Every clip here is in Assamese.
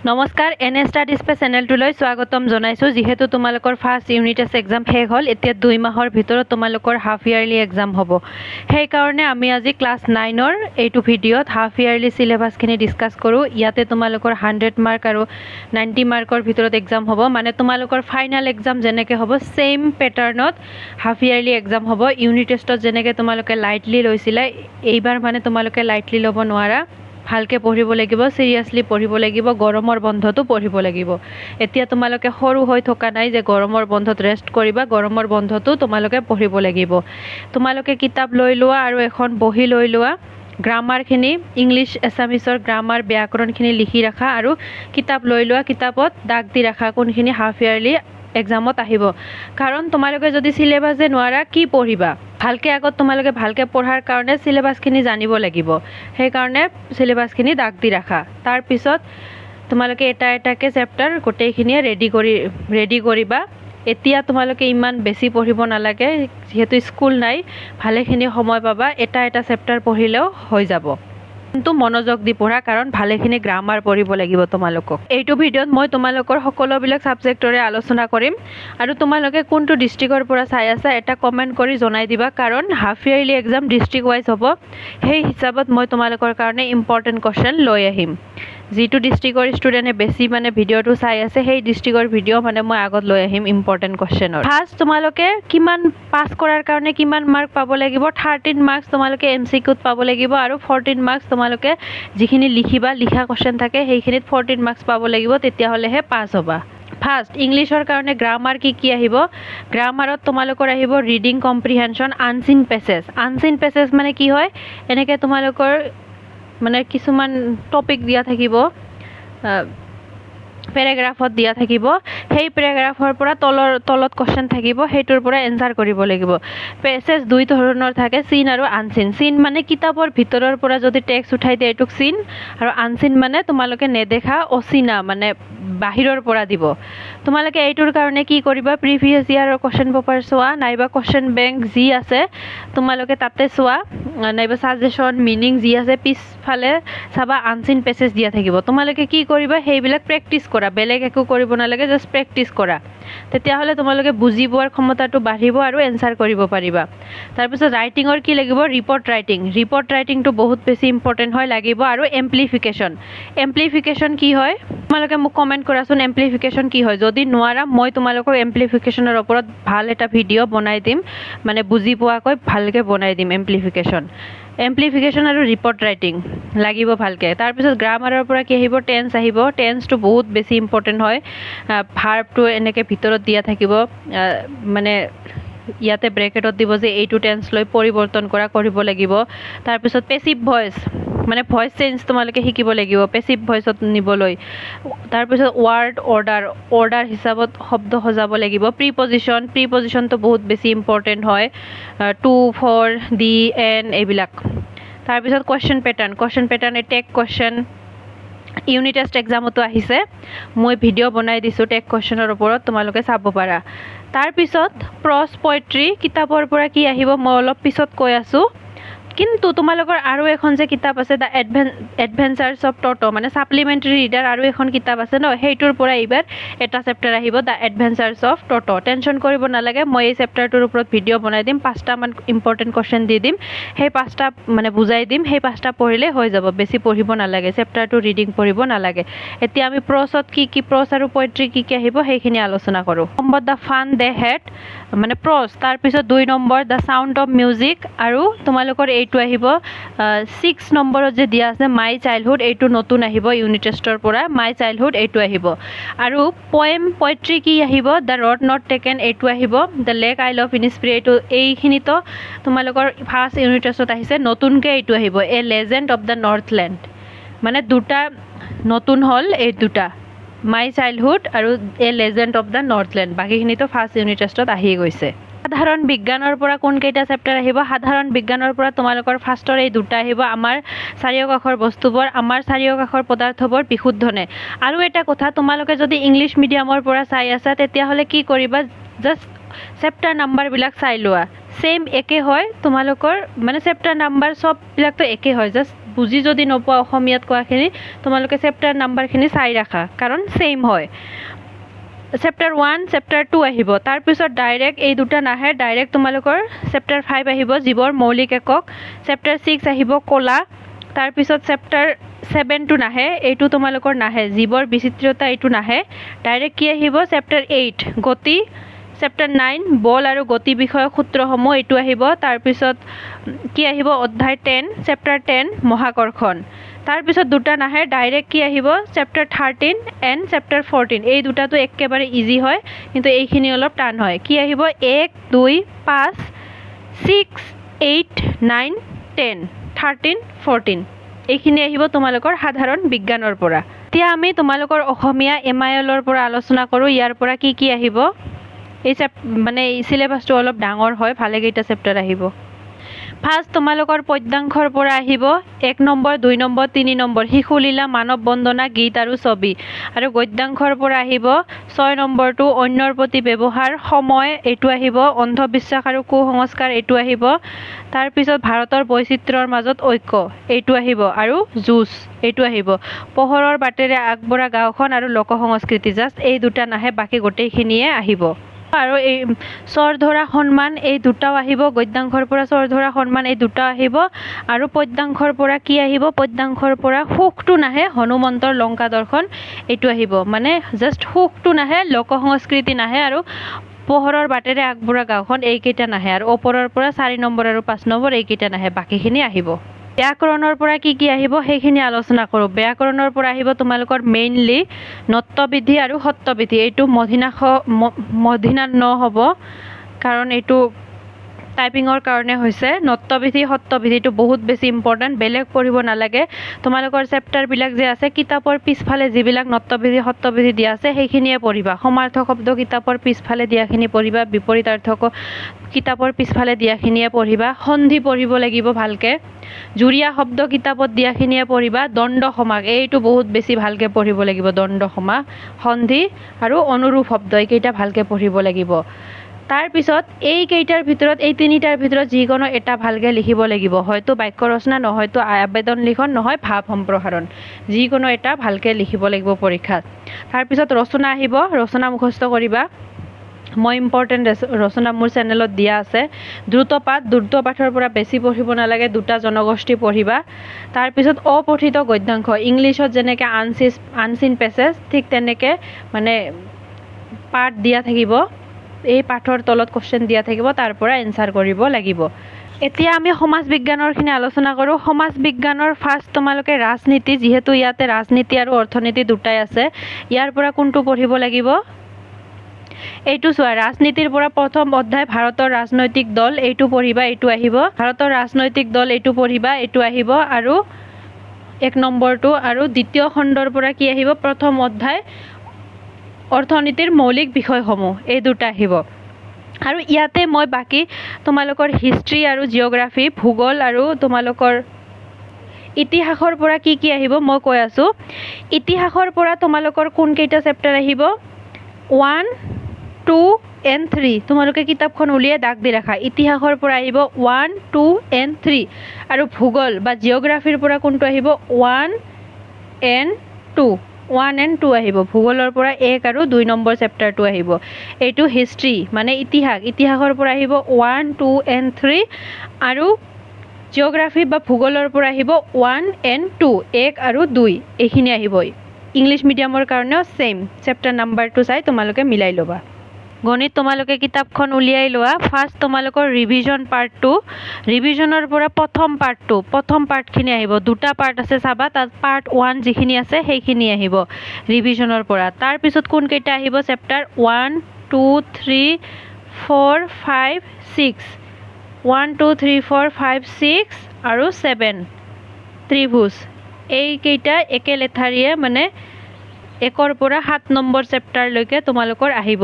নমস্কাৰ এনে ষ্টাডিজ পে চেনেলটোলৈ স্বাগতম জনাইছোঁ। যিহেতু তোমালোকৰ ফাৰ্ষ্ট ইউনিট টেষ্ট এক্সাম শেষ হ'ল, এতিয়া 2 মাহৰ ভিতৰত তোমালোকৰ হাফ ইয়াৰলি এক্সাম হ'ব। সেইকাৰণে আমি আজি ক্লাছ 9ৰ এইটো ভিডিঅ'ত হাফ ইয়াৰলি চিলেবাছখিনি ডিছকাছ কৰোঁ। ইয়াতে তোমালোকৰ 100 মাৰ্ক আৰু 90 মাৰ্কৰ ভিতৰত এক্সাম হ'ব। মানে তোমালোকৰ ফাইনেল এক্সাম যেনেকৈ হ'ব ছেইম পেটাৰ্ণত হাফ ইয়াৰলি এক্সাম হ'ব। ইউনিট টেষ্টত যেনেকৈ তোমালোকে লাইটলি লৈছিলা, এইবাৰ মানে তোমালোকে লাইটলি ল'ব নোৱাৰা। ভালকৈ পঢ়িব লাগিব, চিৰিয়াছলি পঢ়িব লাগিব, গৰমৰ বন্ধতো পঢ়িব লাগিব। এতিয়া তোমালোকে সৰু হৈ থকা নাই যে গৰমৰ বন্ধত ৰেষ্ট কৰিবা, গৰমৰ বন্ধতো তোমালোকে পঢ়িব লাগিব। তোমালোকে কিতাপ লৈ লোৱা আৰু এখন বহি লৈ লোৱা। গ্ৰামাৰখিনি ইংলিছ এছামিছৰ গ্ৰামাৰ ব্যাকৰণখিনি লিখি ৰাখা আৰু কিতাপ লৈ লোৱা। কিতাপত দাগ দি ৰাখা কোনখিনি হাফ ইয়াৰলি এক্সামত আহিব। কাৰণ তোমালোকে যদি চিলেবাছে নোৱাৰা কি পঢ়িবা? ভালকৈ আগত তোমালোকে ভালকৈ পঢ়াৰ কাৰণে চিলেবাছখিনি জানিব লাগিব। সেইকাৰণে চিলেবাছখিনি দাগ দি ৰাখা। তাৰপিছত তোমালোকে এটা এটাকৈ চেপ্টাৰ গোটেইখিনিয়ে ৰেডি কৰিবা। এতিয়া তোমালোকে ইমান বেছি পঢ়িব নালাগে, যিহেতু স্কুল নাই, ভালেখিনি সময় পাবা। এটা চেপ্টাৰ পঢ়িলেও হৈ যাব। কিন্তু মনোযোগ দি পঢ়া, কাৰণ ভালেখিনি গ্ৰামাৰ পঢ়িব লাগিব তোমালোকক। এইটো ভিডিঅ'ত মই তোমালোকৰ সকলোবিলাক ছাবজেক্টৰে আলোচনা কৰিম। আৰু তোমালোকে কোনটো ডিষ্ট্ৰিক্টৰ পৰা চাই আছা এটা কমেণ্ট কৰি জনাই দিবা, কাৰণ half yearly exam district wise হ'ব। সেই হিচাপত মই তোমালোকৰ কাৰণে ইম্পৰ্টেণ্ট কুৱেশ্যন লৈ আহিম। যিটো ডিষ্ট্ৰিক্টৰ ষ্টুডেণ্টে বেছি মানে ভিডিঅ'টো চাই আছে, সেই ডিষ্ট্ৰিক্টৰ ভিডিঅ' মানে মই আগত লৈ আহিম ইম্পৰ্টেণ্ট কুৱেশ্যনৰ। ফাৰ্ষ্ট তোমালোকে কিমান পাছ কৰাৰ কাৰণে কিমান মাৰ্ক পাব লাগিব? 13 মাৰ্কছ তোমালোকে MCQত পাব লাগিব আৰু 14 মাৰ্কছ তোমালোকে যিখিনি লিখা কুৱেশ্যন থাকে সেইখিনিত 14 মাৰ্কছ পাব লাগিব, তেতিয়াহ'লেহে পাছ হ'বা। ফাৰ্ষ্ট ইংলিছৰ কাৰণে গ্ৰামাৰ কি আহিব? গ্ৰামাৰত তোমালোকৰ আহিব reading comprehension, unseen passage. Unseen passage মানে কি হয়? এনেকৈ তোমালোকৰ মানে কিছুমান টপিক দিয়া থাকিব, পেৰাগ্ৰাফত দিয়া থাকিব। সেই পেৰাগ্ৰাফৰ পৰা তলত কুৱেশ্যন থাকিব, সেইটোৰ পৰা এনচাৰ কৰিব লাগিব। পেছেজ 2 ধৰণৰ থাকে, চিন আৰু আনচিন। চিন মানে কিতাপৰ ভিতৰৰ পৰা যদি টেক্সট উঠাই দিয়ে এইটোক চিন, আৰু আনচিন মানে তোমালোকে নেদেখা অচিনা, মানে বাহিৰৰ পৰা দিব। তোমালোকে এইটোৰ কাৰণে কি কৰিবা? প্ৰিভিয়াছ ইয়াৰৰ কুৱেশ্যন পেপাৰ চোৱা, নাইবা কুৱেশ্যন বেংক যি আছে তোমালোকে তাতে চোৱা, নাইবা ছাজেশ্যন মিনিং যি আছে পিছফালে চাবা আনচিন পেছেজ দিয়া থাকিব। তোমালোকে কি কৰিবা? সেইবিলাক প্ৰেক্টিছ কৰা, বেলেগ একো কৰিব নালাগে, জাষ্ট প্ৰেক্টিছ কৰা। তেতিয়াহ'লে তোমালোকে বুজি পোৱাৰ ক্ষমতাটো বাঢ়িব আৰু এনচাৰ কৰিব পাৰিবা। তাৰপিছত ৰাইটিঙৰ কি লাগিব? Report writing. ৰিপৰ্ট ৰাইটিংটো বহুত বেছি ইম্পৰ্টেণ্ট হয়, লাগিব। আৰু এম্প্লিফিকেশ্যন। এম্প্লিফিকেশ্যন কি হয়? তোমালোকে মোক কমেণ্ট কৰাচোন এম্প্লিফিকেশ্যন কি হয়। যদি নোৱাৰা মই তোমালোকক এম্প্লিফিকেশ্যনৰ ওপৰত ভাল এটা ভিডিঅ' বনাই দিম, মানে বুজি পোৱাকৈ ভালকৈ বনাই দিম এম্প্লিফিকেশ্যন আৰু ৰিপৰ্ট ৰাইটিং লাগিব ভালকৈ। তাৰপিছত গ্ৰামাৰৰ পৰা কি আহিব? টেন্স আহিব। টেন্সটো বহুত বেছি ইম্পৰ্টেণ্ট হয়। ভাৰ্বটো এনেকৈ ভিতৰত দিয়া থাকিব, মানে ইয়াতে ব্ৰেকেটত দিব যে এইটো টেন্স লৈ পৰিৱৰ্তন কৰিব লাগিব। তাৰপিছত পেছিভ ভইচ, মানে ভইচ চেঞ্জ তোমালোকে শিকিব লাগিব পেছিভ ভইচত নিবলৈ। তাৰপিছত ৱাৰ্ড অৰ্ডাৰ হিচাপত শব্দ সজাব লাগিব। প্ৰিপজিশ্যনটো বহুত বেছি ইম্পৰ্টেণ্ট হয়, টু, ফৰ, দি, এন এইবিলাক। তাৰপিছত question pattern, tag question unit test এক্সামতো আহিছে। মই ভিডিঅ' বনাই দিছোঁ টেগ কুৱেশ্যনৰ ওপৰত, তোমালোকে চাব পাৰা। তাৰপিছত প্ৰজ পয়েট্ৰি, কিতাপৰ পৰা কি আহিব মই অলপ পিছত কৈ আছোঁ। কিন্তু তোমালোকৰ আৰু এখন যে কিতাপ আছে দ্য এডভেঞ্চাৰ্ছ অফ ট'ট', মানে ছাপ্লিমেণ্টাৰী ৰিডাৰ আৰু এখন কিতাপ আছে ন, সেইটোৰ পৰা এইবাৰ এটা চেপ্টাৰ আহিব দ্য এডভেঞ্চাৰ্ছ অফ ট'ট'। টেনশ্যন কৰিব নালাগে, মই এই চেপ্টাৰটোৰ ওপৰত ভিডিঅ' বনাই দিম, 5টামান ইম্পৰ্টেণ্ট কুৱেশ্যন দি দিম, সেই 5টা মানে বুজাই দিম, সেই 5টা পঢ়িলে হৈ যাব, বেছি পঢ়িব নালাগে, চেপ্টাৰটো ৰিডিং পঢ়িব নালাগে। এতিয়া আমি প্ৰজত কি প্ৰজ আৰু পয়েট্ৰি কি আহিব সেইখিনি আলোচনা কৰোঁ। Number the fun the head, মানে প্ৰজ। তাৰপিছত 2 number the sound of music, আৰু তোমালোকৰ এইটো আহিব 6 নম্বৰত যে দিয়া আছে মাই চাইল্ডহুড, এইটো নতুন আহিব ইউনিট টেষ্টৰ পৰা, মাই চাইল্ডহুড এইটো আহিব। আৰু পয়েট্ৰি কি আহিব? দ্য ৰড নট টেকেন এইটো আহিব। The lake isle of Innisfree এইখিনিতো তোমালোকৰ ফাৰ্ষ্ট ইউনিট টেষ্টত আহিছে, নতুনকৈ এইটো আহিব a legend of the Northland. মানে 2টা নতুন হ'ল, এই 2টা মাই চাইল্ডহুড আৰু a legend of the Northland. বাকীখিনিতো ফাৰ্ষ্ট ইউনিট টেষ্টত আহি গৈছে। সাধাৰণ বিজ্ঞানৰ পৰা কোনকেইটা চেপ্টাৰ আহিব? সাধাৰণ বিজ্ঞানৰ পৰা তোমালোকৰ ফাৰ্ষ্টৰ এই 2টা আহিব, আমাৰ চাৰিওকাষৰ বস্তুবোৰ, আমাৰ চাৰিওকাষৰ পদাৰ্থবোৰ বিশুদ্ধনে। আৰু এটা কথা, তোমালোকে যদি ইংলিছ মিডিয়ামৰ পৰা চাই আছা তেতিয়াহ'লে কি কৰিবা? জাষ্ট চেপ্টাৰ নাম্বাৰবিলাক চাই লোৱা, ছেইম একে হয় তোমালোকৰ, মানে চেপ্টাৰ নাম্বাৰ চববিলাকতো একে হয়, জাষ্ট বুজি যদি নোপোৱা অসমীয়াত কোৱাখিনি তোমালোকে চেপ্টাৰ নাম্বাৰখিনি চাই ৰাখা কাৰণ ছেইম হয় চেপ্টাৰ 1 চেপ্টাৰ 2 আহিব তাৰপিছত ডাইৰেক্ট এই দুটা নাহে ডাইৰেক্ট তোমালোকৰ চেপ্টাৰ 5 আহিব জীৱৰ মৌলিক একক চেপ্টাৰ 6 আহিব কলা তাৰপিছত চেপ্টাৰ 7 টো নাহে এইটো তোমালোকৰ নাহে জীৱৰ বিচিত্ৰতা এইটো নাহে ডাইৰেক্ট কি আহিব চেপ্টাৰ 8 গতি চেপ্টাৰ 9 বল আৰু গতি বিষয়ক সূত্ৰসমূহ এইটো আহিব তাৰপিছত কি আহিব অধ্যায় 10 চেপ্টাৰ 10 মহাকৰ্ষণ তাৰপিছত দুটা নাহে ডাইৰেক্ট কি আহিব চেপ্টাৰ 13 এণ্ড চেপ্টাৰ 14 এই দুটাটো একেবাৰে ইজি হয় কিন্তু এইখিনি অলপ টান হয় কি আহিব 1 2 5 6 8 9 10 13 14 এইখিনি আহিব তোমালোকৰ সাধাৰণ বিজ্ঞানৰ পৰা এতিয়া আমি তোমালোকৰ অসমীয়া এমআইএলৰ পৰা আলোচনা কৰোঁ ইয়াৰ পৰা কি আহিব এই মানে এই সিলেবাসটো অলপ ডাঙৰ হয় ভালে কেইটা চেপ্টাৰ আহিব ফাৰ্ষ্ট তোমালোকৰ পদ্যাংশৰ পৰা আহিব 1 নম্বৰ 2 নম্বৰ 3 নম্বৰ শিশুলীলা মানৱ বন্দনা গীত আৰু ছবি আৰু গদ্যাংশৰ পৰা আহিব 6 নম্বৰটো অন্যৰ প্ৰতি ব্যৱহাৰ সময় এইটো আহিব অন্ধবিশ্বাস আৰু কুসংস্কাৰ এইটো আহিব তাৰপিছত ভাৰতৰ বৈচিত্ৰ্যৰ মাজত ঐক্য এইটো আহিব আৰু যুঁজ এইটো আহিব পোহৰৰ বাটেৰে আগবঢ়া গাঁওখন আৰু লোক সংস্কৃতি জাষ্ট এই দুটা নাহে বাকি গোটেইখিনিয়ে আহিব আৰু এই স্বৰ ধৰা সন্মান এই দুটাও আহিব গদ্যাংশৰ পৰা স্বৰ ধৰা সন্মান এই দুটাও আহিব আৰু পদ্যাংশৰ পৰা কি আহিব পদ্যাংশৰ পৰা সুখটো নাহে হনুমন্তৰ লংকা দৰ্শন এইটো আহিব মানে জাষ্ট সুখটো নাহে লোক সংস্কৃতি নাহে আৰু পোহৰৰ বাটেৰে আগবঢ়া গাঁওখন এইকেইটা নাহে আৰু ওপৰৰ পৰা 4 নম্বৰ আৰু 5 নম্বৰ এইকেইটা নাহে বাকীখিনি আহিব ব্যাকৰণৰ পৰা কি আহিব সেইখিনি আলোচনা কৰোঁ ব্যাকৰণৰ পৰা আহিব তোমালোকৰ মেইনলি নত্যবিধি আৰু সত্যবিধি এইটো মধিনান হ'ব কাৰণ এইটো টাইপিঙৰ কাৰণে হৈছে নত্যবিধি সত্যবিধিটো বহুত বেছি ইম্পৰ্টেণ্ট বেলেগ পঢ়িব নালাগে তোমালোকৰ চেপ্টাৰবিলাক যে আছে কিতাপৰ পিছফালে যিবিলাক নত্যবিধি সত্যবিধি দিয়া আছে সেইখিনিয়ে পঢ়িবা সমাৰ্থক শব্দ কিতাপৰ পিছফালে দিয়াখিনি পঢ়িবা বিপৰীতাৰ্থক কিতাপৰ পিছফালে দিয়াখিনিয়ে পঢ়িবা সন্ধি পঢ়িব লাগিব ভালকৈ জুৰীয়া শব্দ কিতাপত দিয়াখিনিয়ে পঢ়িবা দণ্ড সমাস এইটো বহুত বেছি ভালকৈ পঢ়িব লাগিব দণ্ড সমাস সন্ধি আৰু অনুৰূপ শব্দ এইকেইটা ভালকৈ পঢ়িব লাগিব তাৰপিছত এইকেইটাৰ ভিতৰত এই তিনিটাৰ ভিতৰত যিকোনো এটা ভালকৈ লিখিব লাগিব হয়তো বাক্য ৰচনা নহয়তো আবেদন লিখন নহয় ভাৱ সম্প্ৰসাৰণ যিকোনো এটা ভালকৈ লিখিব লাগিব পৰীক্ষাত তাৰপিছত ৰচনা আহিব ৰচনা মুখস্থ কৰিবা মই ইম্পৰ্টেণ্ট ৰচনা মোৰ চেনেলত দিয়া আছে দ্ৰুত পাঠৰ পৰা বেছি পঢ়িব নালাগে দুটা জনগোষ্ঠী পঢ়িবা তাৰপিছত অপঠিত গদ্যাংশ ইংলিছত যেনেকৈ আনচিন পেছেজ ঠিক তেনেকৈ মানে পাঠ দিয়া থাকিব এই পাঠৰ তলত কোৱেশ্চন দিয়া থাকিব তাৰ পৰা এনসাৰ কৰিব লাগিব এতিয়া আমি সমাজ বিজ্ঞানৰখিনি আলোচনা কৰোঁ সমাজ বিজ্ঞানৰ ফাৰ্ষ্ট তোমালোকে ৰাজনীতি যিহেতু ইয়াতে ৰাজনীতি আৰু অৰ্থনীতি দুটাই আছে ইয়াৰ পৰা কোনটো পঢ়িব লাগিব এইটো চোৱা ৰাজনীতিৰ পৰা প্ৰথম অধ্যায় ভাৰতৰ ৰাজনৈতিক দল এইটো পঢ়িবা এইটো আহিব ভাৰতৰ ৰাজনৈতিক দল এইটো পঢ়িবা এইটো আহিব আৰু 1 নম্বৰটো আৰু দ্বিতীয় খণ্ডৰ পৰা কি আহিব প্ৰথম অধ্যায় অৰ্থনীতিৰ মৌলিক বিষয়সমূহ এই দুটা আহিব আৰু ইয়াতে মই বাকি তোমালোকৰ হিষ্ট্ৰী আৰু জিঅ'গ্ৰাফি ভূগোল আৰু তোমালোকৰ ইতিহাসৰ পৰা কি আহিব মই কৈ আছো ইতিহাসৰ পৰা তোমালোকৰ কোন কেইটা চেপ্টাৰ আহিব 1 2 and 3 তোমালোকে কিতাপখন উলিয়াই দাগ দি ৰাখা ইতিহাসৰ পৰা আহিব 1 2 and 3 আৰু ভূগোল বা জিঅ'গ্ৰাফিৰ পৰা কোনটো আহিব 1 and 2 1 and 2 আহিব ভূগোলৰ পৰা 1 আৰু 2 নম্বৰ চেপ্টাৰটো আহিব এইটো হিষ্ট্ৰী মানে ইতিহাসৰ পৰা আহিব 1 2 and 3 আৰু জিঅ'গ্ৰাফি বা ভূগোলৰ পৰা আহিব 1 and 2 1 আৰু 2 এইখিনি আহিব ইংলিছ মিডিয়ামৰ কাৰণেও সেম চেপ্টাৰ নাম্বাৰটো চাই তোমালোকে মিলাই ল'বা গণিত তোমালোকে কিতাপখন উলিয়াই লোৱা ফাৰ্ষ্ট তোমালোকৰ ৰিভিজন পাৰ্ট 2 ৰিভিজনৰ পৰা প্ৰথম পাৰ্টখিনি আহিব দুটা পাৰ্ট আছে চাবা তাত পাৰ্ট 1 যিখিনি আছে সেইখিনি আহিব ৰিভিজনৰ পৰা তাৰ পিছত কোন কেইটা আহিব চেপ্টাৰ 1 2 3 4 5 6 1 2 3 4 5 6 আৰু 7 ত্ৰিভুজ এই কেইটা একে লেঠাৰিয়ে মানে 1 পৰা 7 নম্বৰ চেপ্টাৰলৈকে তোমালোকৰ আহিব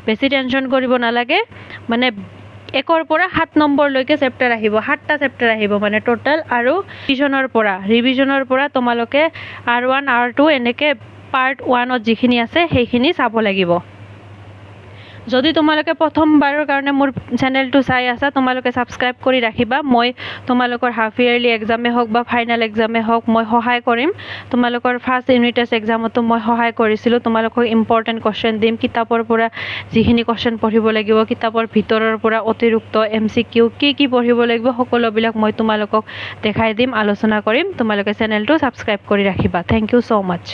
বেছি টেনচন কৰিব নালাগে মানে 1 পৰা 7 নম্বৰলৈকে চেপ্টাৰ আহিব 7টা চেপ্টাৰ আহিব মানে টোটাল আৰু ৰিভিজনৰ পৰা তোমালোকে R1 R2 এনেকৈ পাৰ্ট 1ত যিখিনি আছে সেইখিনি চাব লাগিব যদি তোমালোকে প্ৰথমবাৰৰ কাৰণে মোৰ চেনেলটো চাই আছা তোমালোকে ছাবস্ক্ৰাইব কৰি ৰাখিবা মই তোমালোকৰ হাফ ইয়াৰলি এক্সামে হওক বা ফাইনেল এক্সামে হওক মই সহায় কৰিম তোমালোকৰ ফাৰ্ষ্ট ইউনিট টেষ্ট এক্সামতো মই সহায় কৰিছিলোঁ তোমালোকক ইম্পৰ্টেণ্ট কুৱেশ্যন দিম কিতাপৰ পৰা যিখিনি কুৱেশ্যন পঢ়িব লাগিব কিতাপৰ ভিতৰৰ পৰা অতিৰিক্ত MCQ কি পঢ়িব লাগিব সকলোবিলাক মই তোমালোকক দেখাই দিম আলোচনা কৰিম তোমালোকে চেনেলটো ছাবস্ক্ৰাইব কৰি ৰাখিবা থেংক ইউ ছ' মাছ